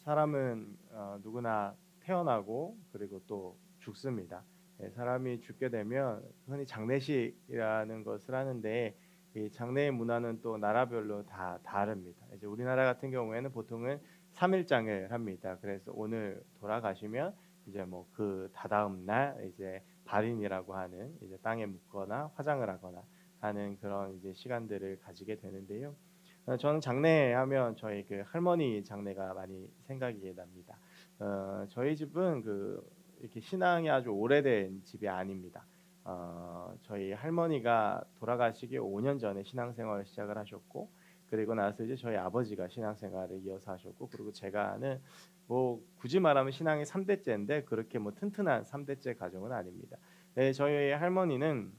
사람은 누구나 태어나고 그리고 또 죽습니다. 사람이 죽게 되면 흔히 장례식이라는 것을 하는데 이 장례의 문화는 또 나라별로 다 다릅니다. 이제 우리나라 같은 경우에는 보통은 3일장을 합니다. 그래서 오늘 돌아가시면 이제 뭐 그 다다음 날 이제 발인이라고 하는 이제 땅에 묻거나 화장을 하거나 하는 그런 이제 시간들을 가지게 되는데요. 저는 장례하면 저희 그 할머니 장례가 많이 생각이 납니다. 저희 집은 그 이렇게 신앙이 아주 오래된 집이 아닙니다. 저희 할머니가 돌아가시기 5년 전에 신앙생활을 시작을 하셨고, 그리고 나서 이제 저희 아버지가 신앙생활을 이어서 하셨고, 그리고 제가는 뭐 굳이 말하면 신앙이 3대째인데 그렇게 뭐 튼튼한 3대째 가정은 아닙니다. 네, 저희 할머니는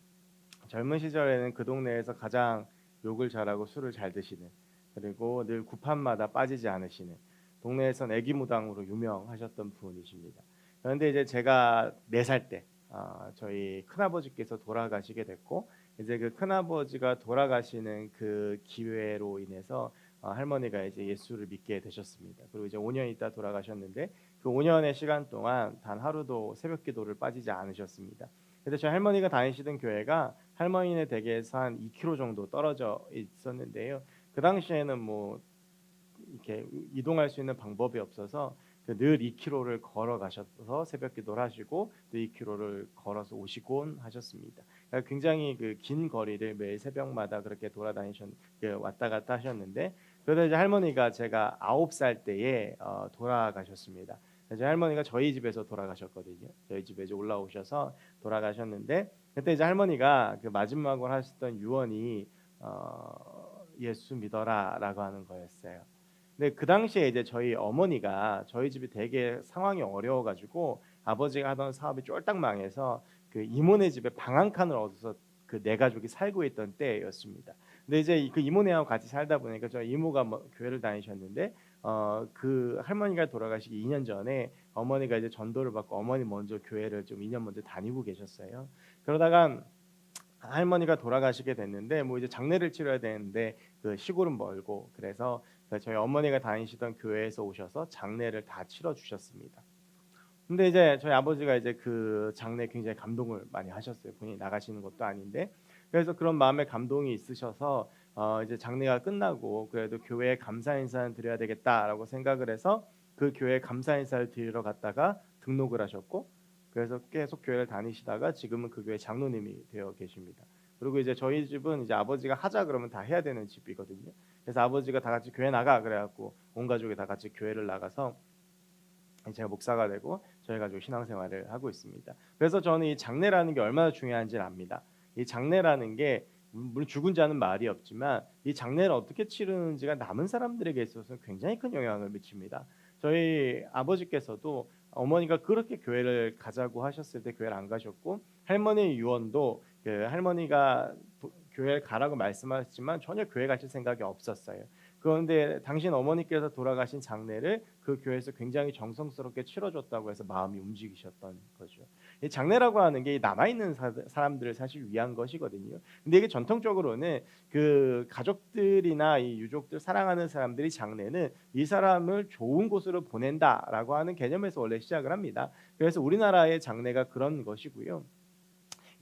젊은 시절에는 그 동네에서 가장 욕을 잘하고 술을 잘 드시는, 그리고 늘 구판마다 빠지지 않으시는, 동네에선 애기 무당으로 유명하셨던 분이십니다. 그런데 이제 제가 4살 때 저희 큰아버지께서 돌아가시게 됐고, 이제 그 큰아버지가 돌아가시는 그 기회로 인해서 할머니가 이제 예수를 믿게 되셨습니다. 그리고 이제 5년 있다 돌아가셨는데 그 5년의 시간 동안 단 하루도 새벽 기도를 빠지지 않으셨습니다. 근데 저희 할머니가 다니시던 교회가 할머니네 댁에서 한 2km 정도 떨어져 있었는데요. 그 당시에는 뭐 이렇게 이동할 수 있는 방법이 없어서 그늘 2km를 걸어가셔서 새벽 기도를 하시고 또 2km를 걸어서 오시곤 하셨습니다. 그러니까 굉장히 그 긴 거리를 매일 새벽마다 그렇게 왔다 갔다 하셨는데, 그러다 이제 할머니가 제가 9살 때에 돌아가셨습니다. 이제 할머니가 저희 집에서 돌아가셨거든요. 저희 집에 이제 올라오셔서 돌아가셨는데, 그때 이제 할머니가 그 마지막으로 하셨던 유언이 예수 믿어라라고 하는 거였어요. 근데 그 당시에 이제 저희 어머니가 저희 집이 되게 상황이 어려워가지고 아버지가 하던 사업이 쫄딱 망해서 그 이모네 집에 방 한 칸을 얻어서 그 네 가족이 살고 있던 때였습니다. 근데 이제 그 이모네하고 같이 살다 보니까 저희 이모가 뭐 교회를 다니셨는데 그 할머니가 돌아가시기 2년 전에 어머니가 이제 전도를 받고 어머니 먼저 교회를 좀 2년 먼저 다니고 계셨어요. 그러다가 할머니가 돌아가시게 됐는데 뭐 이제 장례를 치러야 되는데 그 시골은 멀고, 그래서 저희 어머니가 다니시던 교회에서 오셔서 장례를 다 치러 주셨습니다. 근데 이제 저희 아버지가 이제 그 장례에 굉장히 감동을 많이 하셨어요. 본인이 나가시는 것도 아닌데. 그래서 그런 마음에 감동이 있으셔서 이제 장례가 끝나고 그래도 교회에 감사 인사는 드려야 되겠다라고 생각을 해서 그 교회에 감사 인사를 드리러 갔다가 등록을 하셨고, 그래서 계속 교회를 다니시다가 지금은 그 교회 장로님이 되어 계십니다. 그리고 이제 저희 집은 이제 아버지가 하자 그러면 다 해야 되는 집이거든요. 그래서 아버지가 다 같이 교회 나가 그래갖고 온 가족이 다 같이 교회를 나가서 제가 목사가 되고 저희 가족 신앙생활을 하고 있습니다. 그래서 저는 이 장례라는 게 얼마나 중요한지를 압니다. 이 장례라는 게 물론 죽은 자는 말이 없지만 이 장례를 어떻게 치르는지가 남은 사람들에게 있어서 굉장히 큰 영향을 미칩니다. 저희 아버지께서도 어머니가 그렇게 교회를 가자고 하셨을 때 교회를 안 가셨고, 할머니 유언도 그 할머니가 교회를 가라고 말씀하셨지만 전혀 교회 가실 생각이 없었어요. 그런데 당신 어머니께서 돌아가신 장례를 그 교회에서 굉장히 정성스럽게 치러줬다고 해서 마음이 움직이셨던 거죠. 이 장례라고 하는 게 남아있는 사람들을 사실 위한 것이거든요. 근데 이게 전통적으로는 그 가족들이나 이 유족들 사랑하는 사람들이 장례는 이 사람을 좋은 곳으로 보낸다라고 하는 개념에서 원래 시작을 합니다. 그래서 우리나라의 장례가 그런 것이고요.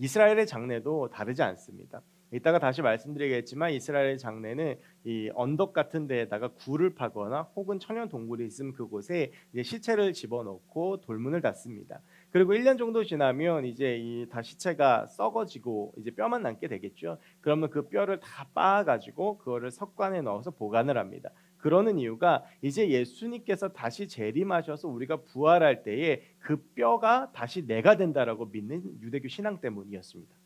이스라엘의 장례도 다르지 않습니다. 이따가 다시 말씀드리겠지만 이스라엘 장례는 이 언덕 같은 데에다가 굴을 파거나 혹은 천연 동굴이 있으면 그곳에 이제 시체를 집어넣고 돌문을 닫습니다. 그리고 1년 정도 지나면 이제 이 다 시체가 썩어지고 이제 뼈만 남게 되겠죠. 그러면 그 뼈를 다 빻아가지고 그거를 석관에 넣어서 보관을 합니다. 그러는 이유가 이제 예수님께서 다시 재림하셔서 우리가 부활할 때에 그 뼈가 다시 내가 된다라고 믿는 유대교 신앙 때문이었습니다.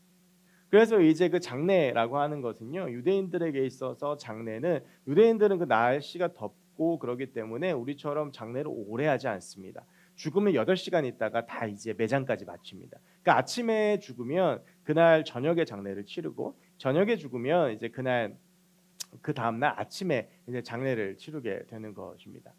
그래서 이제 그 장례라고 하는 것은요, 유대인들에게 있어서 장례는, 유대인들은 그 날씨가 덥고 그러기 때문에 우리처럼 장례를 오래 하지 않습니다. 죽으면 8시간 있다가 다 이제 매장까지 마칩니다. 그러니까 아침에 죽으면 그날 저녁에 장례를 치르고, 저녁에 죽으면 이제 그날 그 다음날 아침에 이제 장례를 치르게 되는 것입니다.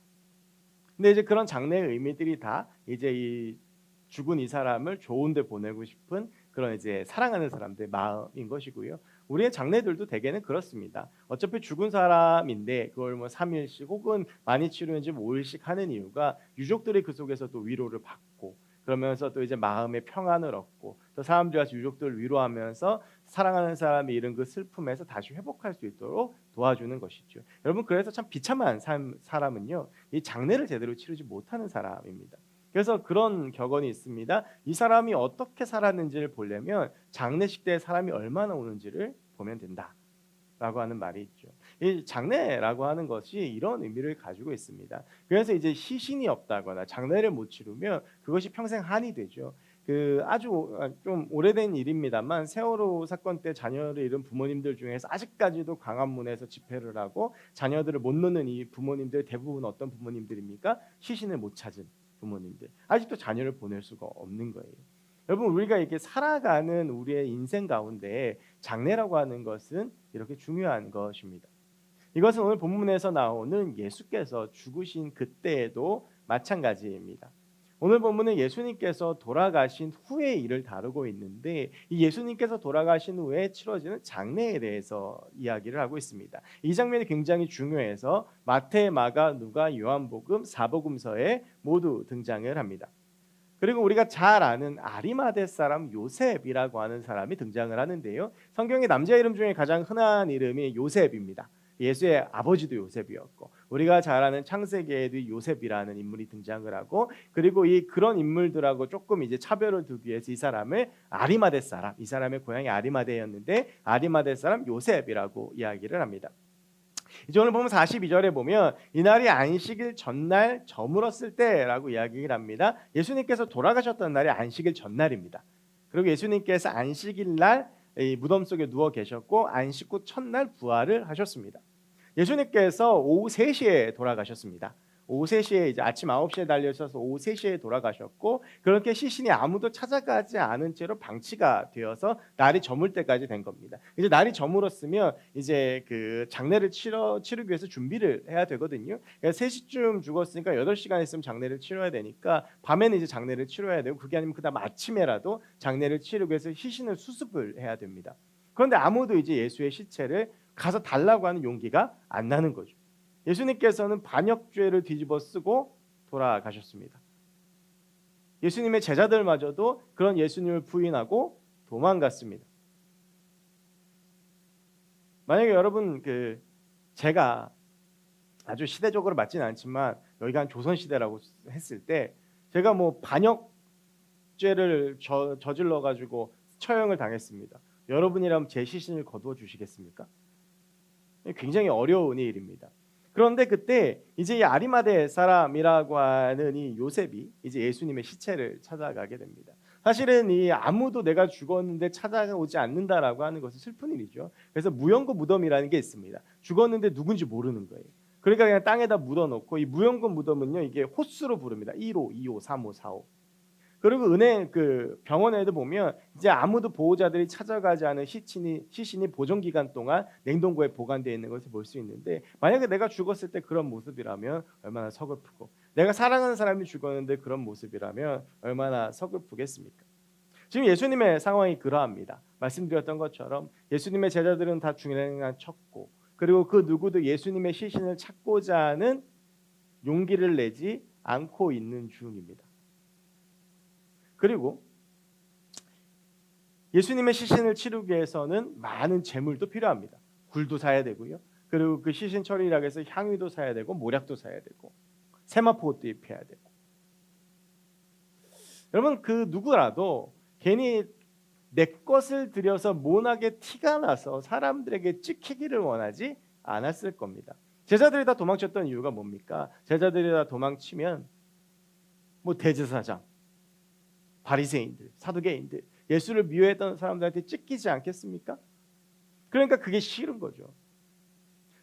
근데 이제 그런 장례의 의미들이 다 이제 이 죽은 이 사람을 좋은 데 보내고 싶은 그런 이제 사랑하는 사람들의 마음인 것이고요. 우리의 장례들도 대개는 그렇습니다. 어차피 죽은 사람인데 그걸 뭐 3일씩 혹은 많이 치르는지 5일씩 하는 이유가 유족들이 그 속에서 또 위로를 받고 그러면서 또 이제 마음의 평안을 얻고 또 사람들이 와서 유족들을 위로하면서 사랑하는 사람이 잃은 그 슬픔에서 다시 회복할 수 있도록 도와주는 것이죠. 여러분 그래서 참 비참한 사람은요 이 장례를 제대로 치르지 못하는 사람입니다. 그래서 그런 격언이 있습니다. 이 사람이 어떻게 살았는지를 보려면 장례식 때 사람이 얼마나 오는지를 보면 된다. 라고 하는 말이 있죠. 이 장례라고 하는 것이 이런 의미를 가지고 있습니다. 그래서 이제 시신이 없다거나 장례를 못 치르면 그것이 평생 한이 되죠. 그 아주 좀 오래된 일입니다만 세월호 사건 때 자녀를 잃은 부모님들 중에서 아직까지도 광화문에서 집회를 하고 자녀들을 못 놓는 이 부모님들 대부분 어떤 부모님들입니까? 시신을 못 찾은 부모님들. 아직도 자녀를 보낼 수가 없는 거예요. 여러분 우리가 이렇게 살아가는 우리의 인생 가운데 장례라고 하는 것은 이렇게 중요한 것입니다. 이것은 오늘 본문에서 나오는 예수께서 죽으신 그때에도 마찬가지입니다. 오늘 본문은 예수님께서 돌아가신 후의 일을 다루고 있는데 이 예수님께서 돌아가신 후에 치러지는 장례에 대해서 이야기를 하고 있습니다. 이 장면이 굉장히 중요해서 마태, 마가, 누가, 요한복음, 사복음서에 모두 등장을 합니다. 그리고 우리가 잘 아는 아리마대 사람 요셉이라고 하는 사람이 등장을 하는데요. 성경의 남자 이름 중에 가장 흔한 이름이 요셉입니다. 예수의 아버지도 요셉이었고 우리가 잘 아는 창세기에도 요셉이라는 인물이 등장을 하고 그리고 그런 인물들하고 조금 이제 차별을 두기 위해서 이 사람을 아리마대 사람, 이 사람의 고향이 아리마대였는데 아리마대 사람 요셉이라고 이야기를 합니다. 이제 오늘 보면 42절에 보면 이날이 안식일 전날 저물었을 때라고 이야기를 합니다. 예수님께서 돌아가셨던 날이 안식일 전날입니다. 그리고 예수님께서 안식일 날 무덤 속에 누워 계셨고 안식 후 첫날 부활을 하셨습니다. 예수님께서 오후 3시에 돌아가셨습니다. 오후 3시에 이제 아침 9시에 달려셔서 오후 3시에 돌아가셨고 그렇게 시신이 아무도 찾아가지 않은 채로 방치가 되어서 날이 저물 때까지 된 겁니다. 이제 날이 저물었으면 이제 그 장례를 치르기 위해서 준비를 해야 되거든요. 그러니까 3시쯤 죽었으니까 8시간 있으면 장례를 치러야 되니까 밤에는 이제 장례를 치러야 되고 그게 아니면 그다음 아침에라도 장례를 치르기 위해서 시신을 수습을 해야 됩니다. 그런데 아무도 이제 예수의 시체를 가서 달라고 하는 용기가 안 나는 거죠. 예수님께서는 반역죄를 뒤집어 쓰고 돌아가셨습니다. 예수님의 제자들마저도 그런 예수님을 부인하고 도망갔습니다. 만약에 여러분 제가 아주 시대적으로 맞지는 않지만 여기가 한 조선 시대라고 했을 때 제가 뭐 반역죄를 저질러 가지고 처형을 당했습니다. 여러분이라면 제 시신을 거두어 주시겠습니까? 굉장히 어려운 일입니다. 그런데 그때 이제 이 아리마대 사람이라고 하는 이 요셉이 이제 예수님의 시체를 찾아가게 됩니다. 사실은 이 아무도 내가 죽었는데 찾아오지 않는다라고 하는 것은 슬픈 일이죠. 그래서 무연고 무덤이라는 게 있습니다. 죽었는데 누군지 모르는 거예요. 그러니까 그냥 땅에다 묻어놓고 이 무연고 무덤은요 이게 호수로 부릅니다. 1호, 2호, 3호, 4호. 그리고 병원에도 보면 이제 아무도 보호자들이 찾아가지 않은 시신이 보존 기간 동안 냉동고에 보관되어 있는 것을 볼 수 있는데 만약에 내가 죽었을 때 그런 모습이라면 얼마나 서글프고 내가 사랑하는 사람이 죽었는데 그런 모습이라면 얼마나 서글프겠습니까? 지금 예수님의 상황이 그러합니다. 말씀드렸던 것처럼 예수님의 제자들은 다 중행을 쳤고 그리고 그 누구도 예수님의 시신을 찾고자 하는 용기를 내지 않고 있는 중입니다. 그리고 예수님의 시신을 치르기 위해서는 많은 재물도 필요합니다. 굴도 사야 되고요. 그리고 그 시신 처리라고 해서 향유도 사야 되고 모략도 사야 되고 세마포 옷도 입혀야 되고. 여러분 그 누구라도 괜히 내 것을 들여서 모나게 티가 나서 사람들에게 찍히기를 원하지 않았을 겁니다. 제자들이 다 도망쳤던 이유가 뭡니까? 제자들이 다 도망치면 뭐 대제사장 바리새인들, 사두개인들, 예수를 미워했던 사람들한테 찢기지 않겠습니까? 그러니까 그게 싫은 거죠.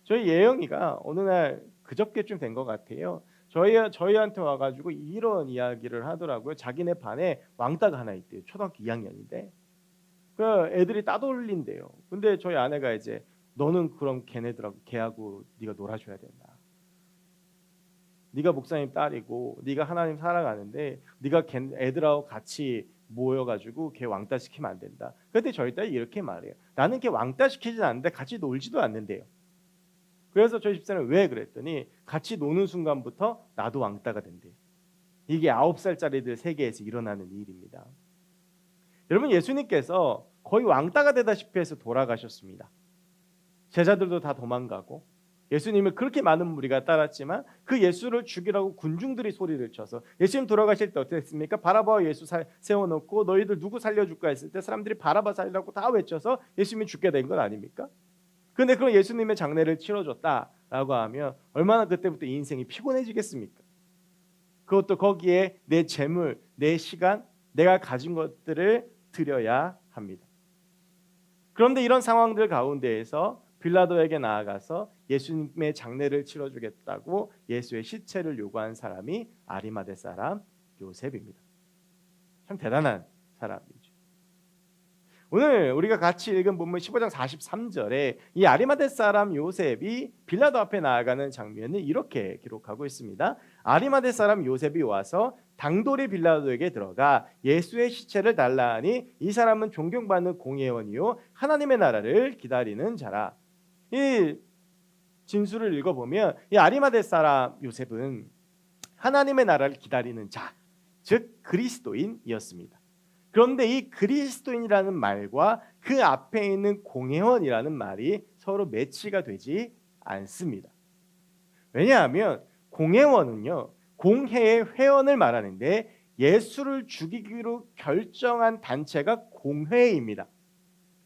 저희 예영이가 어느 날 그저께쯤 된 것 같아요. 저희한테 와가지고 이런 이야기를 하더라고요. 자기네 반에 왕따가 하나 있대요. 초등학교 2학년인데. 그 애들이 따돌린대요. 근데 저희 아내가 이제 너는 그럼 걔하고 네가 놀아줘야 된다. 네가 목사님 딸이고 네가 하나님 살아가는데 네가 애들하고 같이 모여가지고 걔 왕따 시키면 안 된다. 그때 저희 딸이 이렇게 말해요. 나는 걔 왕따 시키지 않는데 같이 놀지도 않는데요. 그래서 저희 집사는 왜 그랬더니 같이 노는 순간부터 나도 왕따가 된대요. 이게 9살짜리들 세계에서 일어나는 일입니다. 여러분, 예수님께서 거의 왕따가 되다시피 해서 돌아가셨습니다. 제자들도 다 도망가고 예수님을 그렇게 많은 무리가 따랐지만 그 예수를 죽이라고 군중들이 소리를 쳐서 예수님 돌아가실 때 어떻게 했습니까? 바라바와 예수 세워놓고 너희들 누구 살려줄까 했을 때 사람들이 바라바 살리라고 다 외쳐서 예수님이 죽게 된 건 아닙니까? 그런데 그런 예수님의 장례를 치러줬다라고 하면 얼마나 그때부터 인생이 피곤해지겠습니까? 그것도 거기에 내 재물, 내 시간, 내가 가진 것들을 드려야 합니다. 그런데 이런 상황들 가운데에서 빌라도에게 나아가서 예수님의 장례를 치러주겠다고 예수의 시체를 요구한 사람이 아리마대 사람 요셉입니다. 참 대단한 사람이죠. 오늘 우리가 같이 읽은 본문 15장 43절에 이 아리마대 사람 요셉이 빌라도 앞에 나아가는 장면을 이렇게 기록하고 있습니다. 아리마대 사람 요셉이 와서 당돌이 빌라도에게 들어가 예수의 시체를 달라 하니 이 사람은 존경받는 공회원이요 하나님의 나라를 기다리는 자라. 이 진술을 읽어보면 이 아리마대 사람 요셉은 하나님의 나라를 기다리는 자, 즉 그리스도인이었습니다. 그런데 이 그리스도인이라는 말과 그 앞에 있는 공회원이라는 말이 서로 매치가 되지 않습니다. 왜냐하면 공회원은요, 공회의 회원을 말하는데 예수를 죽이기로 결정한 단체가 공회입니다.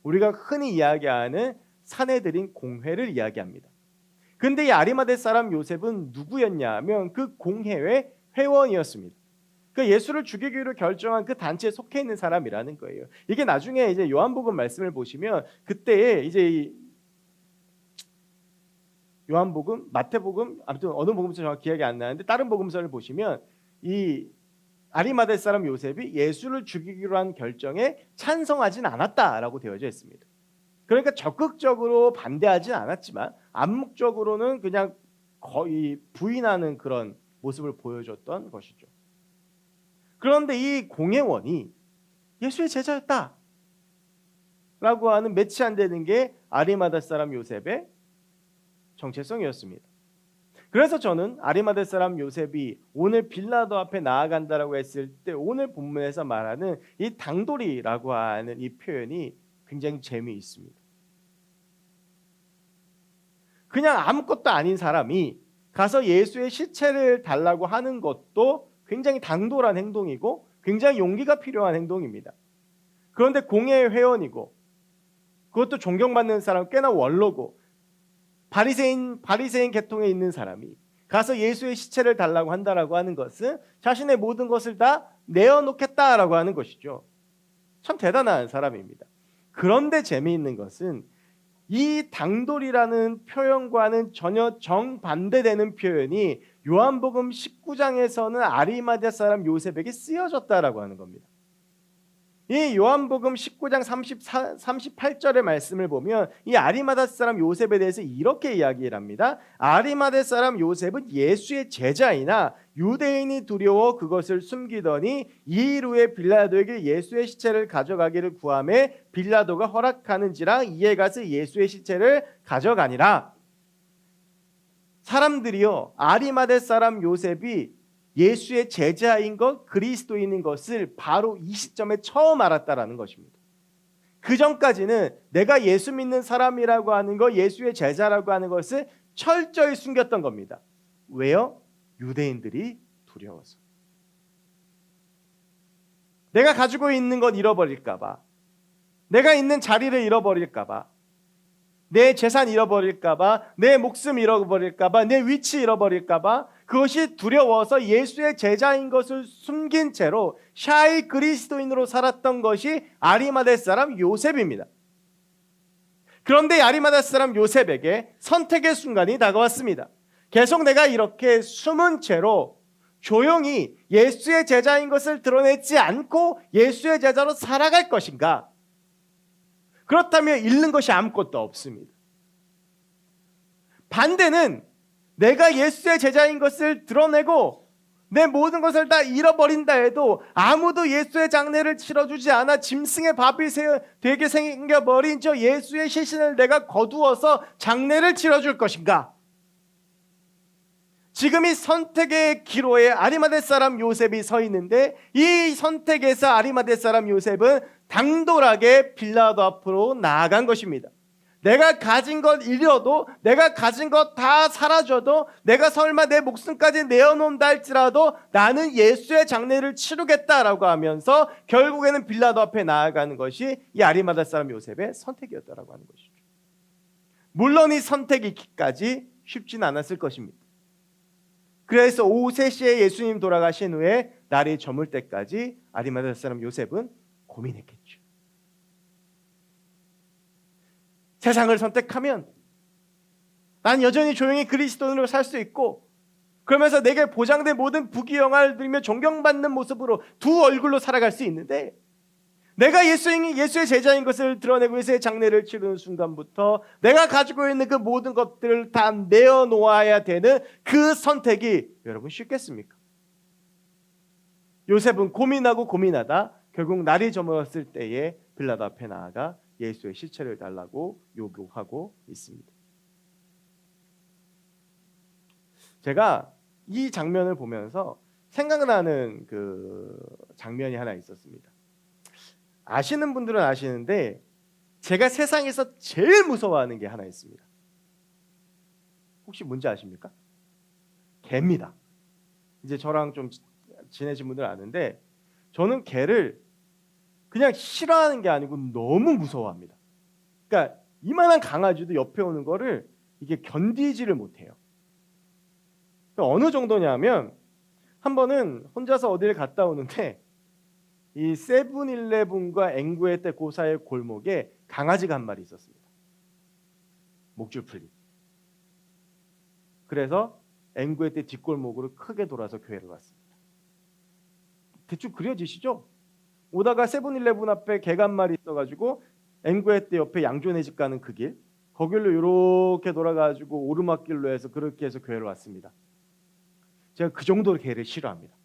우리가 흔히 이야기하는 사내들인 공회를 이야기합니다. 그런데 이 아리마대 사람 요셉은 누구였냐 하면 그 공회의 회원이었습니다. 그 예수를 죽이기로 결정한 그 단체에 속해 있는 사람이라는 거예요. 이게 나중에 이제 요한복음 말씀을 보시면 그때 이제 요한복음, 마태복음, 아무튼 어느 복음서 정확히 기억이 안 나는데 다른 복음서를 보시면 이 아리마대 사람 요셉이 예수를 죽이기로 한 결정에 찬성하진 않았다라고 되어져 있습니다. 그러니까 적극적으로 반대하진 않았지만 암묵적으로는 그냥 거의 부인하는 그런 모습을 보여줬던 것이죠. 그런데 이 공회원이 예수의 제자였다 라고 하는 매치 안 되는 게 아리마대 사람 요셉의 정체성이었습니다. 그래서 저는 아리마대 사람 요셉이 오늘 빌라도 앞에 나아간다라고 했을 때 오늘 본문에서 말하는 이 당돌이라고 하는 이 표현이 굉장히 재미있습니다. 그냥 아무것도 아닌 사람이 가서 예수의 시체를 달라고 하는 것도 굉장히 당돌한 행동이고 굉장히 용기가 필요한 행동입니다. 그런데 공회의 회원이고 그것도 존경받는 사람, 꽤나 원로고 바리새인 계통에 있는 사람이 가서 예수의 시체를 달라고 한다라고 하는 것은 자신의 모든 것을 다 내어놓겠다라고 하는 것이죠. 참 대단한 사람입니다. 그런데 재미있는 것은 이 당돌이라는 표현과는 전혀 정반대되는 표현이 요한복음 19장에서는 아리마대 사람 요셉에게 쓰여졌다라고 하는 겁니다. 이 요한복음 19장 38절의 말씀을 보면 이 아리마대 사람 요셉에 대해서 이렇게 이야기를 합니다. 아리마대 사람 요셉은 예수의 제자이나 유대인이 두려워 그것을 숨기더니 이 일 후에 빌라도에게 예수의 시체를 가져가기를 구하매 빌라도가 허락하는지라 이에 가서 예수의 시체를 가져가니라. 사람들이요, 아리마대 사람 요셉이 예수의 제자인 것, 그리스도인인 것을 바로 이 시점에 처음 알았다라는 것입니다. 그 전까지는 내가 예수 믿는 사람이라고 하는 것, 예수의 제자라고 하는 것을 철저히 숨겼던 겁니다. 왜요? 유대인들이 두려워서. 내가 가지고 있는 것 잃어버릴까 봐, 내가 있는 자리를 잃어버릴까 봐, 내 재산 잃어버릴까 봐, 내 목숨 잃어버릴까 봐, 내 위치 잃어버릴까 봐, 그것이 두려워서 예수의 제자인 것을 숨긴 채로 샤이 그리스도인으로 살았던 것이 아리마대 사람 요셉입니다. 그런데 아리마대 사람 요셉에게 선택의 순간이 다가왔습니다. 계속 내가 이렇게 숨은 채로 조용히 예수의 제자인 것을 드러내지 않고 예수의 제자로 살아갈 것인가? 그렇다면 잃는 것이 아무것도 없습니다. 반대는 내가 예수의 제자인 것을 드러내고 내 모든 것을 다 잃어버린다 해도 아무도 예수의 장례를 치러주지 않아 짐승의 밥이 되게 생겨버린 저 예수의 시신을 내가 거두어서 장례를 치러줄 것인가? 지금 이 선택의 기로에 아리마대 사람 요셉이 서 있는데, 이 선택에서 아리마대 사람 요셉은 당돌하게 빌라도 앞으로 나아간 것입니다. 내가 가진 것 잃어도, 내가 가진 것 다 사라져도, 내가 설마 내 목숨까지 내어놓는다 할지라도 나는 예수의 장례를 치르겠다라고 하면서 결국에는 빌라도 앞에 나아가는 것이 이 아리마다 사람 요셉의 선택이었다라고 하는 것이죠. 물론 이 선택이 있기까지 쉽지는 않았을 것입니다. 그래서 오후 3시에 예수님 돌아가신 후에 날이 저물 때까지 아리마다 사람 요셉은 고민했겠죠. 세상을 선택하면 난 여전히 조용히 그리스도인으로 살 수 있고, 그러면서 내게 보장된 모든 부귀영화를 누리며 존경받는 모습으로 두 얼굴로 살아갈 수 있는데, 내가 예수의 제자인 것을 드러내고 예수의 장례를 치르는 순간부터 내가 가지고 있는 그 모든 것들을 다 내어놓아야 되는 그 선택이 여러분 쉽겠습니까? 요셉은 고민하고 고민하다 결국 날이 저물었을 때에 빌라도 앞에 나아가 예수의 시체를 달라고 요구하고 있습니다. 제가 이 장면을 보면서 생각나는 그 장면이 하나 있었습니다. 아시는 분들은 아시는데 제가 세상에서 제일 무서워하는 게 하나 있습니다. 혹시 뭔지 아십니까? 개입니다. 이제 저랑 좀 지내신 분들 아는데 저는 개를 그냥 싫어하는 게 아니고 너무 무서워합니다. 그러니까 이만한 강아지도 옆에 오는 거를 이게 견디지를 못해요. 그러니까 어느 정도냐면 한 번은 혼자서 어디를 갔다 오는데 이 세븐일레븐과 앵구에떼 그 사이의 골목에 강아지가 한 마리 있었습니다. 목줄 풀린. 그래서 앵구에떼 뒷골목으로 크게 돌아서 교회를 왔습니다. 대충 그려지시죠? 오다가 세븐일레븐 앞에 개가 한 마리 있어가지고 앵구에떼 옆에 양조네 집 가는 그 길, 거길로 이렇게 돌아가지고 오르막길로 해서 그렇게 해서 교회를 왔습니다. 제가 그 정도로 개를 싫어합니다.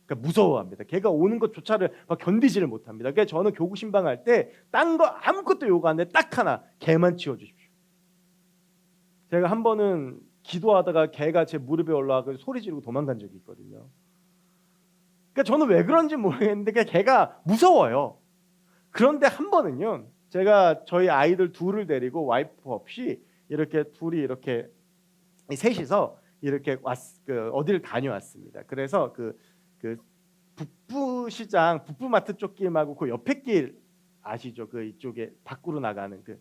그러니까 무서워합니다. 걔가 오는 것조차를 막 견디지를 못합니다. 그러니까 저는 교구 신방할 때 딴 거 아무것도 요구 안 해. 딱 하나, 개만 치워주십시오. 제가 한 번은 기도하다가 개가 제 무릎에 올라와서 소리 지르고 도망간 적이 있거든요. 그러니까 저는 왜 그런지 모르겠는데 그냥 개가 무서워요. 그런데 한 번은요, 제가 저희 아이들 둘을 데리고 와이프 없이 이렇게 둘이 이렇게 셋이서 이렇게 어디를 다녀왔습니다. 그래서 그 북부시장 북부마트 쪽 길하고 그 옆에 길 아시죠? 그 이쪽에 밖으로 나가는 그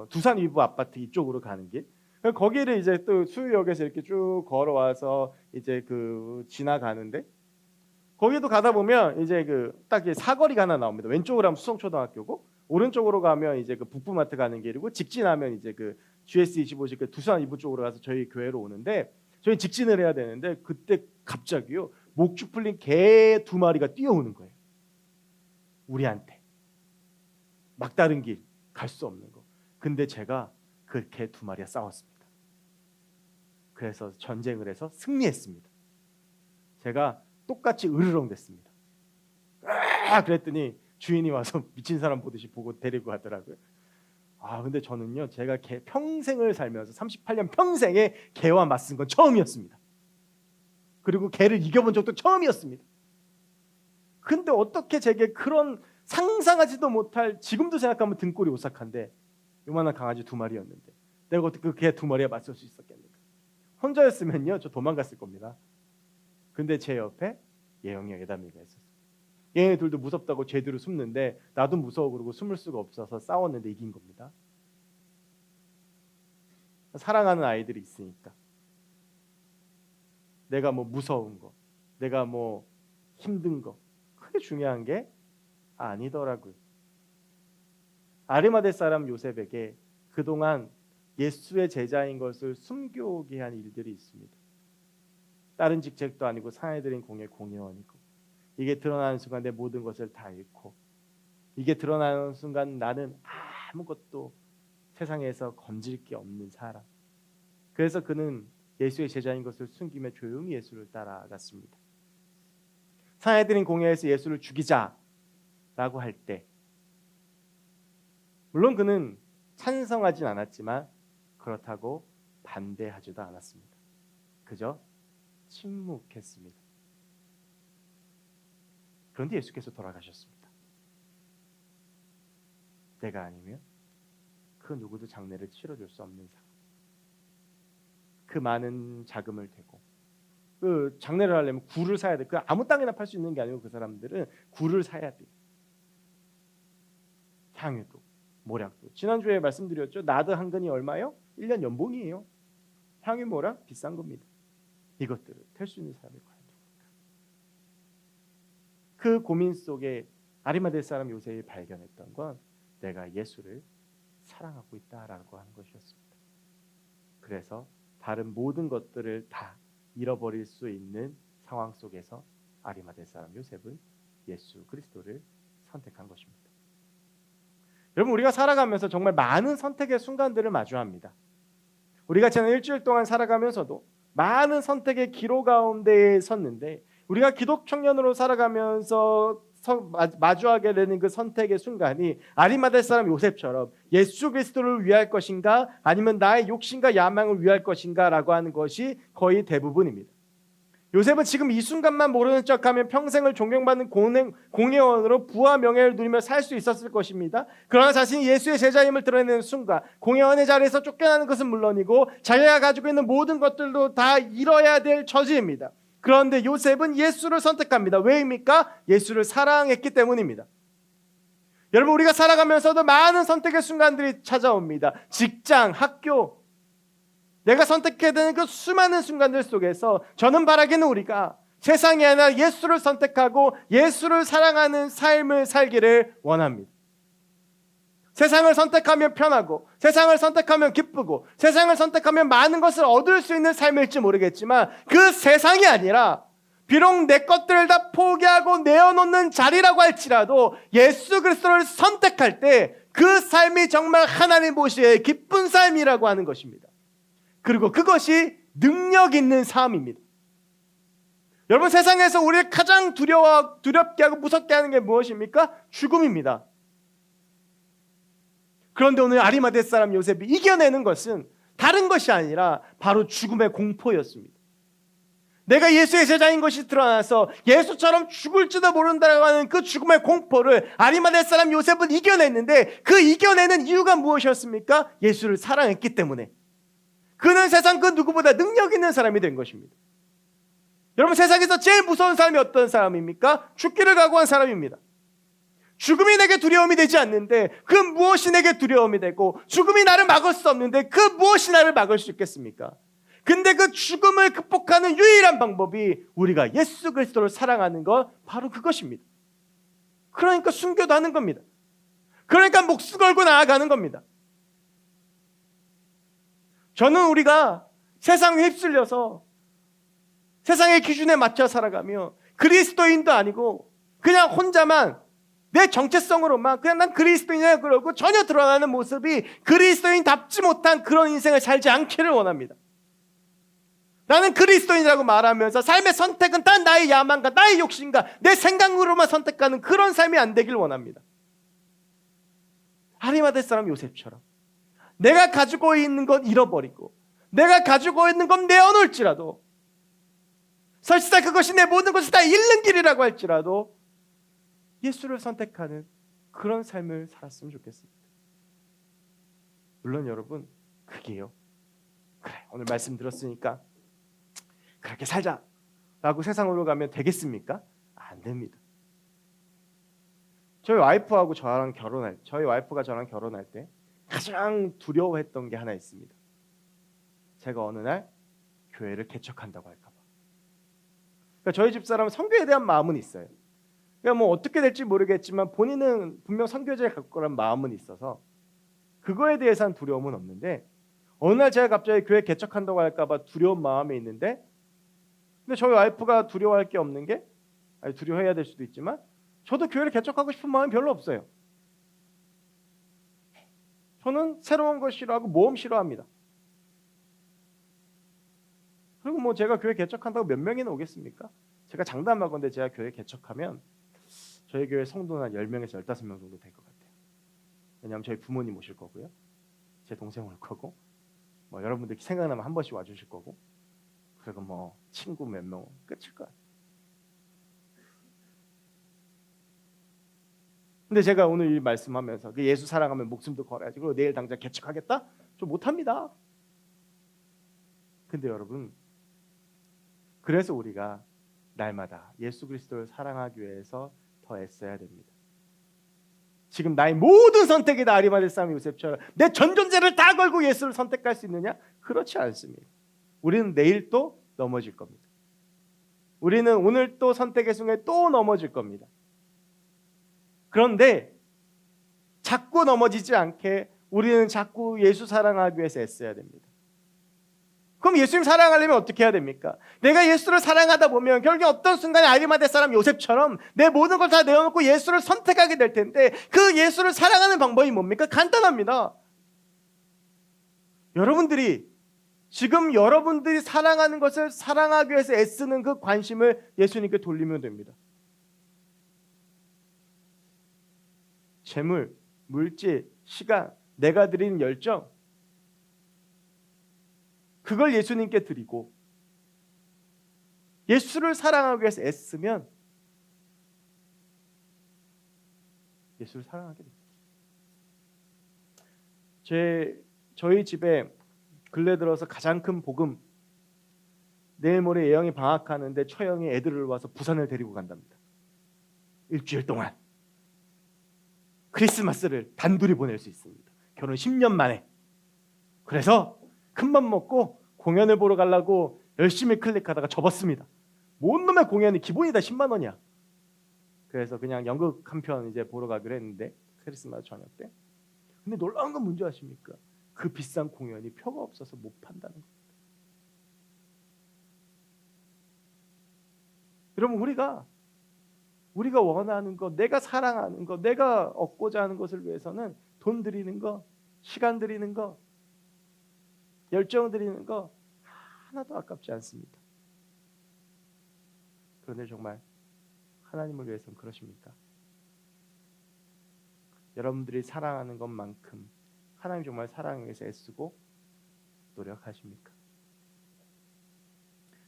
두산 위브 아파트 이쪽으로 가는 길. 거기를 이제 또 수유역에서 이렇게 쭉 걸어와서 이제 그 지나가는데, 거기도 가다 보면 이제 그 딱 사거리가 하나 나옵니다. 왼쪽으로 하면 수성초등학교고 오른쪽으로 가면 이제 그 북부마트 가는 길이고 직진하면 이제 그 GS25식 그 두산 위브 쪽으로 가서 저희 교회로 오는데, 저희 직진을 해야 되는데 그때 갑자기요 목줄 풀린 개 2마리가 뛰어오는 거예요. 우리한테. 막다른 길 갈 수 없는 거. 근데 제가 그 개 2마리와 싸웠습니다. 그래서 전쟁을 해서 승리했습니다. 제가 똑같이 으르렁 됐습니다. 그랬더니 주인이 와서 미친 사람 보듯이 보고 데리고 가더라고요. 근데 저는요, 제가 개 평생을 살면서 38년 평생에 개와 맞선 건 처음이었습니다. 그리고 개를 이겨본 적도 처음이었습니다. 근데 어떻게 제게 그런 상상하지도 못할, 지금도 생각하면 등골이 오싹한데 요만한 강아지 2마리였는데 내가 어떻게 그 개 2마리에 맞설 수 있었겠는가? 혼자였으면요 저 도망갔을 겁니다. 근데 제 옆에 예영이 예담이가 있었어요. 얘네들도 무섭다고 쟤들을 숨는데 나도 무서워 그러고 숨을 수가 없어서 싸웠는데 이긴 겁니다. 사랑하는 아이들이 있으니까 내가 뭐 무서운 거, 내가 뭐 힘든 거 크게 중요한 게 아니더라고요. 아리마대 사람 요셉에게 그동안 예수의 제자인 것을 숨겨오게 한 일들이 있습니다. 다른 직책도 아니고 사내들인 공회원이고, 이게 드러나는 순간 내 모든 것을 다 잃고, 이게 드러나는 순간 나는 아무것도 세상에서 건질 게 없는 사람. 그래서 그는 예수의 제자인 것을 숨기며 조용히 예수를 따라갔습니다. 사내들인 공회에서 예수를 죽이자라고 할 때 물론 그는 찬성하진 않았지만 그렇다고 반대하지도 않았습니다. 그저 침묵했습니다. 그런데 예수께서 돌아가셨습니다. 내가 아니면 그 누구도 장례를 치러줄 수 없는 상황. 그 많은 자금을 대고 그 장례를 하려면 굴을 사야 돼. 그 아무 땅이나 팔 수 있는 게 아니고 그 사람들은 굴을 사야 돼. 향유도 모략도. 지난주에 말씀드렸죠. 나드 한 근이 얼마요? 1년 연봉이에요. 향유 모략 비싼 겁니다. 이것들을 텔 수 있는 사람이 과연 누굴까? 그 고민 속에 아리마대 사람 요셉이 발견했던 건 내가 예수를 사랑하고 있다라고 하는 것이었습니다. 그래서 다른 모든 것들을 다 잃어버릴 수 있는 상황 속에서 아리마대 사람 요셉은 예수 그리스도를 선택한 것입니다. 여러분, 우리가 살아가면서 정말 많은 선택의 순간들을 마주합니다. 우리가 지난 일주일 동안 살아가면서도 많은 선택의 기로 가운데에 섰는데 우리가 기독 청년으로 살아가면서 마주하게 되는 그 선택의 순간이 아리마대 사람 요셉처럼 예수 그리스도를 위할 것인가 아니면 나의 욕심과 야망을 위할 것인가 라고 하는 것이 거의 대부분입니다. 요셉은 지금 이 순간만 모르는 척하면 평생을 존경받는 공회원으로 부와 명예를 누리며 살 수 있었을 것입니다. 그러나 자신이 예수의 제자임을 드러내는 순간 공회원의 자리에서 쫓겨나는 것은 물론이고 자기가 가지고 있는 모든 것들도 다 잃어야 될 처지입니다. 그런데 요셉은 예수를 선택합니다. 왜입니까? 예수를 사랑했기 때문입니다. 여러분, 우리가 살아가면서도 많은 선택의 순간들이 찾아옵니다. 직장, 학교, 내가 선택해야 되는 그 수많은 순간들 속에서 저는 바라기는 우리가 세상이 아니라 예수를 선택하고 예수를 사랑하는 삶을 살기를 원합니다. 세상을 선택하면 편하고 세상을 선택하면 기쁘고 세상을 선택하면 많은 것을 얻을 수 있는 삶일지 모르겠지만 그 세상이 아니라 비록 내 것들을 다 포기하고 내어놓는 자리라고 할지라도 예수 그리스도를 선택할 때 그 삶이 정말 하나님 보시기에 기쁜 삶이라고 하는 것입니다. 그리고 그것이 능력 있는 삶입니다. 여러분, 세상에서 우리를 가장 두렵게 하고 무섭게 하는 게 무엇입니까? 죽음입니다. 그런데 오늘 아리마대 사람 요셉이 이겨내는 것은 다른 것이 아니라 바로 죽음의 공포였습니다. 내가 예수의 제자인 것이 드러나서 예수처럼 죽을지도 모른다고 하는 그 죽음의 공포를 아리마대 사람 요셉은 이겨냈는데 그 이겨내는 이유가 무엇이었습니까? 예수를 사랑했기 때문에. 그는 세상 그 누구보다 능력 있는 사람이 된 것입니다. 여러분, 세상에서 제일 무서운 사람이 어떤 사람입니까? 죽기를 각오한 사람입니다. 죽음이 내게 두려움이 되지 않는데 그 무엇이 내게 두려움이 되고 죽음이 나를 막을 수 없는데 그 무엇이 나를 막을 수 있겠습니까? 근데 그 죽음을 극복하는 유일한 방법이 우리가 예수 그리스도를 사랑하는 것, 바로 그것입니다. 그러니까 순교도 하는 겁니다. 그러니까 목숨 걸고 나아가는 겁니다. 저는 우리가 세상에 휩쓸려서 세상의 기준에 맞춰 살아가며 그리스도인도 아니고 그냥 혼자만 내 정체성으로만 그냥 난 그리스도인이야 그러고 전혀 드러나는 모습이 그리스도인답지 못한 그런 인생을 살지 않기를 원합니다. 나는 그리스도인이라고 말하면서 삶의 선택은 단 나의 야망과 나의 욕심과 내 생각으로만 선택하는 그런 삶이 안 되길 원합니다. 아리마대 사람 요셉처럼 내가 가지고 있는 것 잃어버리고 내가 가지고 있는 것 내어놓을지라도 설사 그것이 내 모든 것을 다 잃는 길이라고 할지라도 예수를 선택하는 그런 삶을 살았으면 좋겠습니다. 물론 여러분, 그게요, 그래 오늘 말씀 들었으니까 그렇게 살자라고 세상으로 가면 되겠습니까? 안 됩니다. 저희 와이프가 저랑 결혼할 때 가장 두려워했던 게 하나 있습니다. 제가 어느 날 교회를 개척한다고 할까 봐. 그러니까 저희 집사람은 선교에 대한 마음은 있어요. 그러니까 뭐 어떻게 될지 모르겠지만 본인은 분명 선교제에 갈 거란 마음은 있어서 그거에 대해서는 두려움은 없는데 어느 날 제가 갑자기 교회 개척한다고 할까 봐 두려운 마음이 있는데 근데 저희 와이프가 두려워할 게 없는 게 아니 두려워해야 될 수도 있지만 저도 교회를 개척하고 싶은 마음이 별로 없어요. 저는 새로운 걸 싫어하고 모험 싫어합니다. 그리고 뭐 제가 교회 개척한다고 몇 명이나 오겠습니까? 제가 장담하건대 제가 교회 개척하면 저희 교회 성도는 한 10명에서 15명 정도 될 것 같아요. 왜냐하면 저희 부모님 오실 거고요, 제 동생 올 거고, 뭐 여러분들 생각나면 한 번씩 와주실 거고, 그리고 뭐 친구 몇 명 끝일 것 같아요. 근데 제가 오늘 이 말씀하면서 그 예수 사랑하면 목숨도 걸어야지, 그리고 내일 당장 개척하겠다? 좀 못합니다. 근데 여러분, 그래서 우리가 날마다 예수 그리스도를 사랑하기 위해서 더 애써야 됩니다. 지금 나의 모든 선택이 다 아리마대 사람 요셉처럼 내 전 존재를 다 걸고 예수를 선택할 수 있느냐? 그렇지 않습니다. 우리는 내일 또 넘어질 겁니다. 우리는 오늘 또 선택의 순간에 또 넘어질 겁니다. 그런데 자꾸 넘어지지 않게 우리는 자꾸 예수 사랑하기 위해서 애써야 됩니다. 그럼 예수님 사랑하려면 어떻게 해야 됩니까? 내가 예수를 사랑하다 보면 결국 어떤 순간에 아리마대 사람 요셉처럼 내 모든 걸 다 내어놓고 예수를 선택하게 될 텐데, 그 예수를 사랑하는 방법이 뭡니까? 간단합니다. 지금 여러분들이 사랑하는 것을 사랑하기 위해서 애쓰는 그 관심을 예수님께 돌리면 됩니다. 재물, 물질, 시간, 내가 드리는 열정, 그걸 예수님께 드리고 예수를 사랑하기 위해서 애쓰면 예수를 사랑하게 됩니다. 저희 집에 근래 들어서 가장 큰 복음, 내일 모레 예영이 방학하는데 처형이 애들을 와서 부산을 데리고 간답니다. 일주일 동안 크리스마스를 단둘이 보낼 수 있습니다. 결혼 10년 만에. 그래서 큰맘 먹고 공연을 보러 가려고 열심히 클릭하다가 접었습니다. 뭔 놈의 공연이 기본이 다 10만 원이야. 그래서 그냥 연극 한 편 이제 보러 가기로 했는데, 크리스마스 저녁 때. 근데 놀라운 건 뭔지 아십니까? 그 비싼 공연이 표가 없어서 못 판다는 겁니다. 여러분, 우리가 원하는 것, 내가 사랑하는 것, 내가 얻고자 하는 것을 위해서는 돈 드리는 거, 시간 드리는 거, 열정 드리는 거 하나도 아깝지 않습니다. 그런데 정말 하나님을 위해서는 그러십니까? 여러분들이 사랑하는 것만큼 하나님 정말 사랑을 위해서 애쓰고 노력하십니까?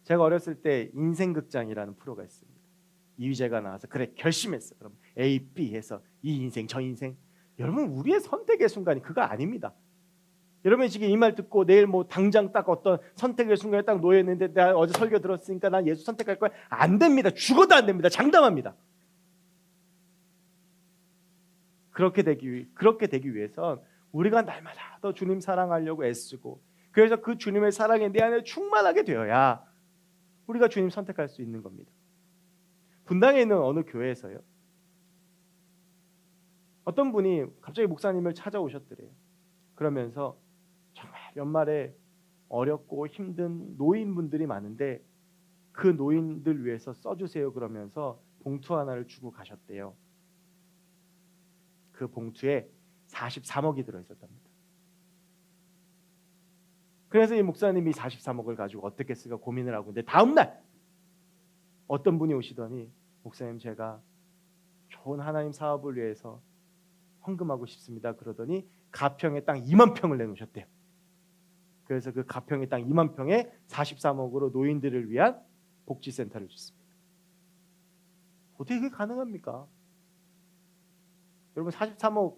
제가 어렸을 때 인생극장이라는 프로가 있습니다. 이휘재가 나와서 그래 결심했어. 그럼 A, B 해서 이 인생 저 인생. 여러분, 우리의 선택의 순간이 그거 아닙니다. 여러분 지금 이 말 듣고 내일 뭐 당장 딱 어떤 선택의 순간에 딱 놓였는데, 내가 어제 설교 들었으니까 난 예수 선택할 거야. 안 됩니다. 죽어도 안 됩니다. 장담합니다. 그렇게 되기 위해선 우리가 날마다 더 주님 사랑하려고 애쓰고, 그래서 그 주님의 사랑에 내 안에 충만하게 되어야 우리가 주님 선택할 수 있는 겁니다. 분당에 있는 어느 교회에서요, 어떤 분이 갑자기 목사님을 찾아오셨더래요. 그러면서 정말 연말에 어렵고 힘든 노인분들이 많은데 그 노인들 위해서 써주세요 그러면서 봉투 하나를 주고 가셨대요. 그 봉투에 43억이 들어있었답니다. 그래서 이 목사님이 43억을 가지고 어떻게 쓸까 고민을 하고 있는데, 다음날 어떤 분이 오시더니, 목사님 제가 좋은 하나님 사업을 위해서 헌금하고 싶습니다. 그러더니 가평에 땅 2만 평을 내놓으셨대요. 그래서 그 가평의 땅 2만 평에 43억으로 노인들을 위한 복지센터를 줬습니다. 어떻게 그게 가능합니까? 여러분, 43억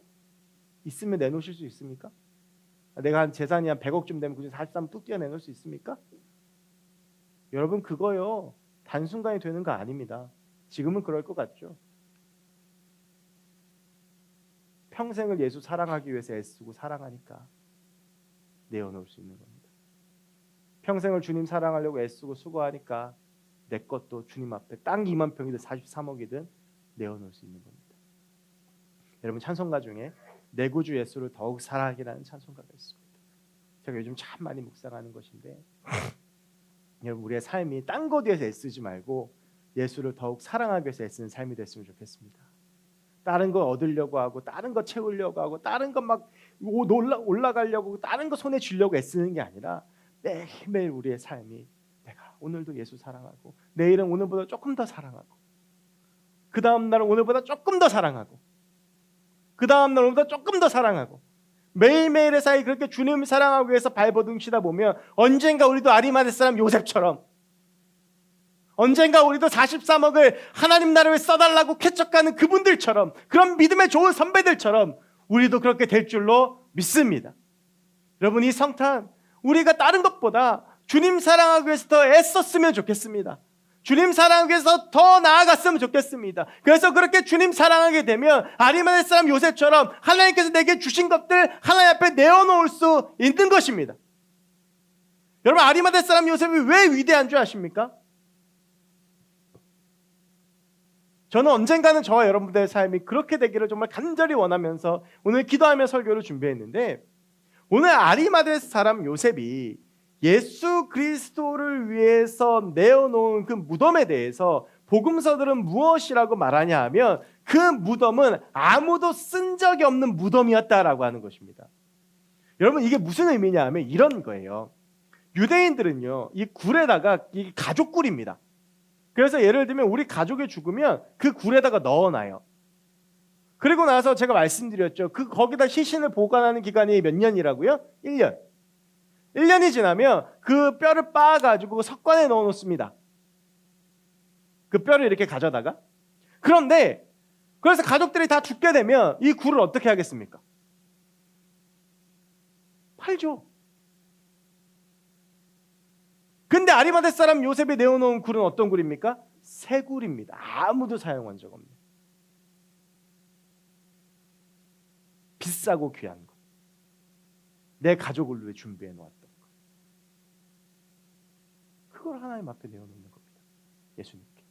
있으면 내놓으실 수 있습니까? 내가 한 재산이 한 100억쯤 되면 그중에 43억 뚝 떼어 내놓을 수 있습니까? 여러분, 그거요 단순간에 되는 거 아닙니다. 지금은 그럴 것 같죠. 평생을 예수 사랑하기 위해서 애쓰고 사랑하니까 내어놓을 수 있는 겁니다. 평생을 주님 사랑하려고 애쓰고 수고하니까 내 것도 주님 앞에 땅 2만 평이든 43억이든 내어놓을 수 있는 겁니다. 여러분, 찬송가 중에 내 구주 예수를 더욱 사랑하기라는 찬송가가 있습니다. 제가 요즘 참 많이 묵상하는 것인데, 여러분, 우리의 삶이 딴 것 위해서 애쓰지 말고 예수를 더욱 사랑하기 위해서 애쓰는 삶이 됐으면 좋겠습니다. 다른 거 얻으려고 하고, 다른 거 채우려고 하고, 다른 거 막 올라가려고, 다른 거 손에 쥐려고 애쓰는 게 아니라 매일매일 우리의 삶이 내가 오늘도 예수 사랑하고, 내일은 오늘보다 조금 더 사랑하고, 그 다음 날은 오늘보다 조금 더 사랑하고, 그 다음 날 오늘보다 조금 더 사랑하고, 매일매일의 사이 그렇게 주님을 사랑하기 위해서 발버둥치다 보면 언젠가 우리도 아리마대 사람 요셉처럼, 언젠가 우리도 43억을 하나님 나라에 써달라고 쾌척하는 그분들처럼, 그런 믿음의 좋은 선배들처럼 우리도 그렇게 될 줄로 믿습니다. 여러분, 이 성탄 우리가 다른 것보다 주님 사랑하기 위해서 더 애썼으면 좋겠습니다. 주님 사랑하기 위해서 더 나아갔으면 좋겠습니다. 그래서 그렇게 주님 사랑하게 되면 아리마대 사람 요셉처럼 하나님께서 내게 주신 것들 하나님 앞에 내어놓을 수 있는 것입니다. 여러분, 아리마대 사람 요셉이 왜 위대한 줄 아십니까? 저는 언젠가는 저와 여러분들의 삶이 그렇게 되기를 정말 간절히 원하면서 오늘 기도하며 설교를 준비했는데, 오늘 아리마대 사람 요셉이 예수 그리스도를 위해서 내어놓은 그 무덤에 대해서 복음서들은 무엇이라고 말하냐 하면, 그 무덤은 아무도 쓴 적이 없는 무덤이었다라고 하는 것입니다. 여러분, 이게 무슨 의미냐 하면 이런 거예요. 유대인들은요, 이 굴에다가 이 가족 굴입니다. 그래서 예를 들면 우리 가족이 죽으면 그 굴에다가 넣어놔요. 그리고 나서 제가 말씀드렸죠. 거기다 시신을 보관하는 기간이 몇 년이라고요? 1년. 1년이 지나면 그 뼈를 빻아가지고 석관에 넣어놓습니다. 그 뼈를 이렇게 가져다가. 그런데 그래서 가족들이 다 죽게 되면 이 굴을 어떻게 하겠습니까? 팔죠. 근데 아리마대 사람 요셉이 내어놓은 굴은 어떤 굴입니까? 새 굴입니다. 아무도 사용한 적 없는, 비싸고 귀한 것, 내 가족을 위해 준비해 놓았던 것, 그걸 하나님 앞에 내어놓는 겁니다. 예수님께.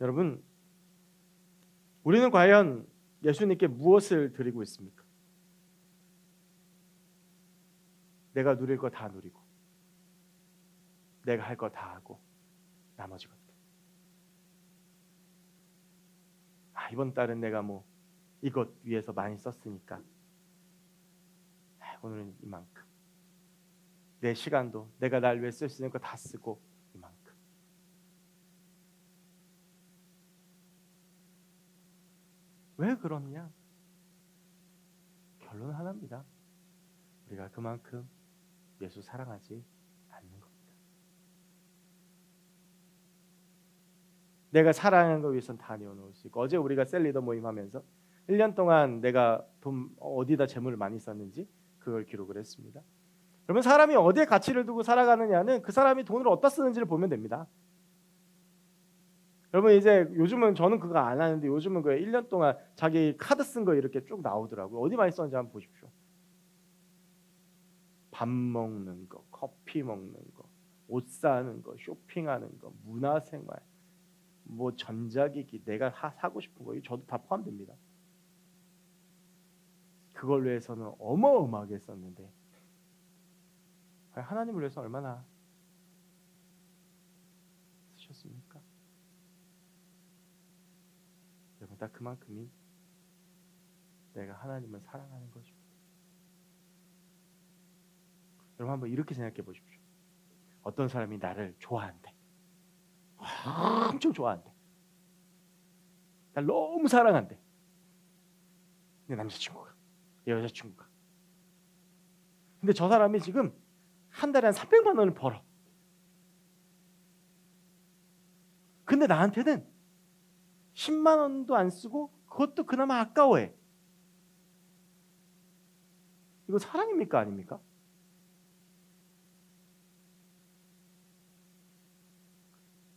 여러분, 우리는 과연 예수님께 무엇을 드리고 있습니까? 내가 누릴 거 다 누리고, 내가 할 거 다 하고, 나머지 것들. 이번 달은 내가 뭐 이것 위해서 많이 썼으니까 오늘은 이만큼. 내 시간도 내가 날 위해 쓸 수 있는 거 다 쓰고 이만큼. 왜 그러냐? 결론은 하나입니다. 우리가 그만큼 예수 사랑하지 않는 겁니다. 내가 사랑하는 거 위해서는 다 내어놓을 수 있고, 어제 우리가 셀리더 모임 하면서 1년 동안 내가 돈 어디다 재물을 많이 썼는지 그걸 기록을 했습니다. 여러분, 사람이 어디에 가치를 두고 살아가느냐는 그 사람이 돈을 어디다 쓰는지를 보면 됩니다. 여러분, 이제 요즘은 저는 그거 안 하는데 요즘은 그 1년 동안 자기 카드 쓴 거 이렇게 쭉 나오더라고요. 어디 많이 썼는지 한번 보십시오. 밥 먹는 거, 커피 먹는 거, 옷 사는 거, 쇼핑하는 거, 문화생활, 뭐 전자기기, 내가 사고 싶은 거, 저도 다 포함됩니다. 그걸 위해서는 어마어마하게 썼는데 하나님을 위해서 얼마나 쓰셨습니까? 여러분, 다 그만큼이 내가 하나님을 사랑하는 것입니다. 여러분, 한번 이렇게 생각해 보십시오. 어떤 사람이 나를 좋아한대. 엄청 좋아한대. 날 너무 사랑한대. 내 남자친구가, 내 여자친구가. 근데 저 사람이 지금 한 달에 한 300만 원을 벌어. 근데 나한테는 10만 원도 안 쓰고 그것도 그나마 아까워해. 이거 사랑입니까? 아닙니까?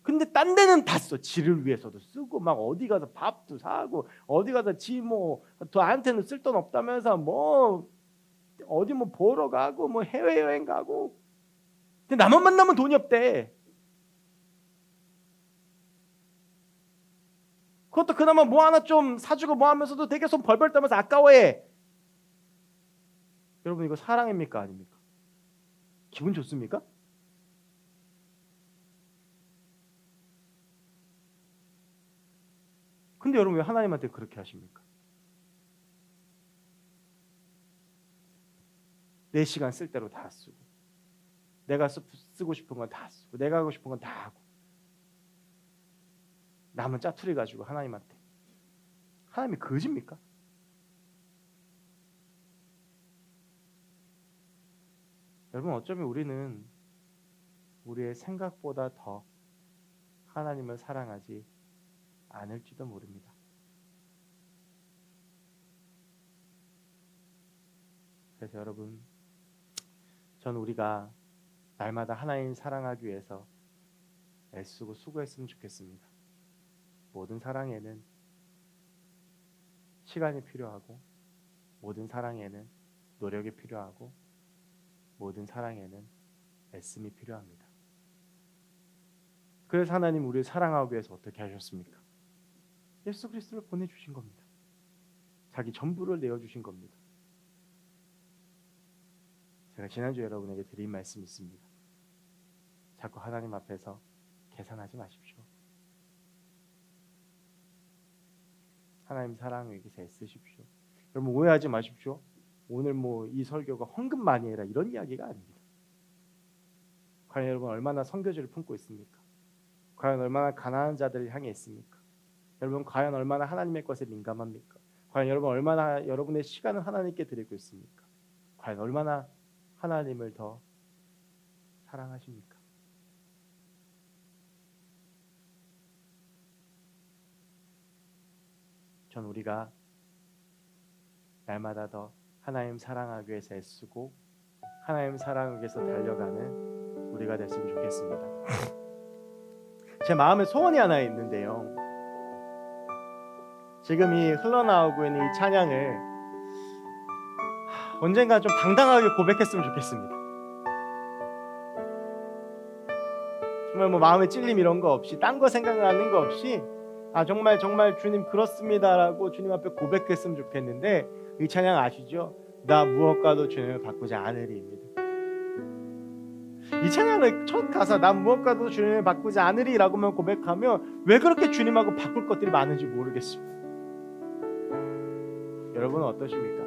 근데 딴 데는 다 써. 지를 위해서도 쓰고, 막 어디 가서 밥도 사고, 어디 가서 지 뭐 나한테는 쓸 돈 없다면서 뭐 어디 뭐 보러 가고, 뭐 해외여행 가고. 근데 나만 만나면 돈이 없대. 그것도 그나마 뭐 하나 좀 사주고 뭐 하면서도 되게 손 벌벌 떠면서 아까워해. 여러분, 이거 사랑입니까? 아닙니까? 기분 좋습니까? 근데 여러분, 왜 하나님한테 그렇게 하십니까? 내 시간 쓸 대로 다 쓰고, 내가 쓰고 싶은 건 다 쓰고 내가 하고 싶은 건 다 하고 남은 짜투리 가지고 하나님한테. 하나님이 거짓입니까? 여러분, 어쩌면 우리는 우리의 생각보다 더 하나님을 사랑하지 않을지도 모릅니다. 그래서 여러분, 전 우리가 날마다 하나님 사랑하기 위해서 애쓰고 수고했으면 좋겠습니다. 모든 사랑에는 시간이 필요하고, 모든 사랑에는 노력이 필요하고, 모든 사랑에는 애씀이 필요합니다. 그래서 하나님 우리를 사랑하기 위해서 어떻게 하셨습니까? 예수 그리스도를 보내주신 겁니다. 자기 전부를 내어주신 겁니다. 제가 지난주 여러분에게 드린 말씀이 있습니다. 자꾸 하나님 앞에서 계산하지 마십시오. 하나님 사랑을 위해서 애쓰십시오. 여러분, 오해하지 마십시오. 오늘 이 설교가 헌금 많이 해라 이런 이야기가 아닙니다. 과연 여러분 얼마나 선교지를 품고 있습니까? 과연 얼마나 가난한 자들을 향해 있습니까? 여러분 과연 얼마나 하나님의 것에 민감합니까? 과연 여러분 얼마나 여러분의 시간을 하나님께 드리고 있습니까? 과연 얼마나 하나님을 더 사랑하십니까? 전 우리가 날마다 더 하나님 사랑하기 위해서 애쓰고 하나님 사랑하기 위해서 달려가는 우리가 됐으면 좋겠습니다. 제 마음에 소원이 하나 있는데요. 지금 이 흘러나오고 있는 이 찬양을 언젠가 좀 당당하게 고백했으면 좋겠습니다. 정말 마음에 찔림 이런 거 없이 딴 거 생각나는 거 없이 정말 주님 그렇습니다라고 주님 앞에 고백했으면 좋겠는데, 이 찬양 아시죠? 나 무엇과도 주님을 바꾸지 않으리입니다. 이 찬양의 첫 가사 나 무엇과도 주님을 바꾸지 않으리라고만 고백하면 왜 그렇게 주님하고 바꿀 것들이 많은지 모르겠습니다. 여러분은 어떠십니까?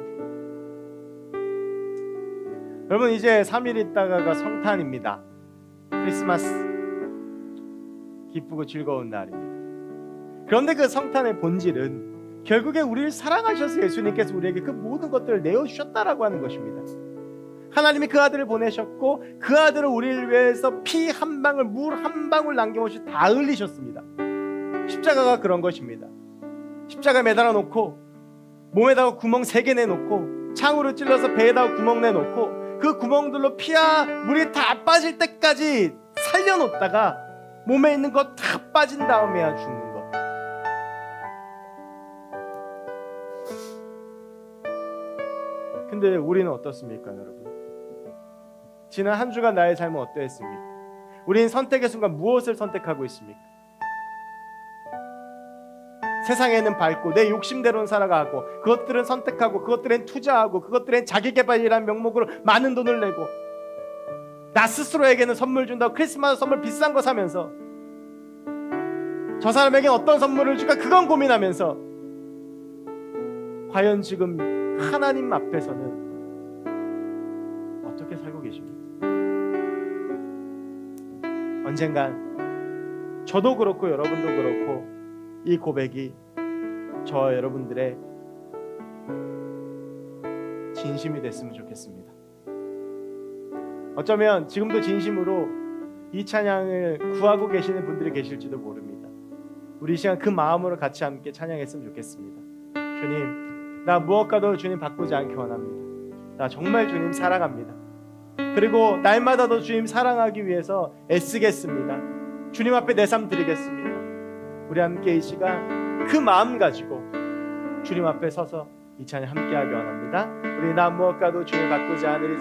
여러분, 이제 3일 있다가가 성탄입니다. 크리스마스, 기쁘고 즐거운 날입니다. 그런데 그 성탄의 본질은 결국에 우리를 사랑하셔서 예수님께서 우리에게 그 모든 것들을 내어주셨다라고 하는 것입니다. 하나님이 그 아들을 보내셨고 그 아들을 우리를 위해서 피 한 방울, 물 한 방울 남김없이 다 흘리셨습니다. 십자가가 그런 것입니다. 십자가 매달아 놓고 몸에다가 구멍 3개 내놓고 창으로 찔러서 배에다가 구멍 내놓고 그 구멍들로 피와 물이 다 빠질 때까지 살려놓다가 몸에 있는 것 다 빠진 다음에야 죽는 것. 근데 우리는 어떻습니까, 여러분? 지난 한 주간 나의 삶은 어떠했습니까? 우리는 선택의 순간 무엇을 선택하고 있습니까? 세상에는 밟고 내 욕심대로는 살아가고 그것들은 선택하고 그것들은 투자하고 그것들은 자기개발이라는 명목으로 많은 돈을 내고 나 스스로에게는 선물 준다고 크리스마스 선물 비싼 거 사면서 저 사람에게 어떤 선물을 줄까 그건 고민하면서 과연 지금 하나님 앞에서는 어떻게 살고 계십니까? 언젠간 저도 그렇고 여러분도 그렇고 이 고백이 저와 여러분들의 진심이 됐으면 좋겠습니다. 어쩌면 지금도 진심으로 이 찬양을 구하고 계시는 분들이 계실지도 모릅니다. 우리 이 시간 그 마음으로 같이 함께 찬양했으면 좋겠습니다. 주님, 나 무엇과도 주님 바꾸지 않기 원합니다. 나 정말 주님 사랑합니다. 그리고 날마다 더 주님 사랑하기 위해서 애쓰겠습니다. 주님 앞에 내 삶 드리겠습니다. 우리 함께 이 시간 그 마음 가지고 주님 앞에 서서 이 찬양 함께 하기 원합니다. 우리 나 무엇과도 주님 바꾸지 않으리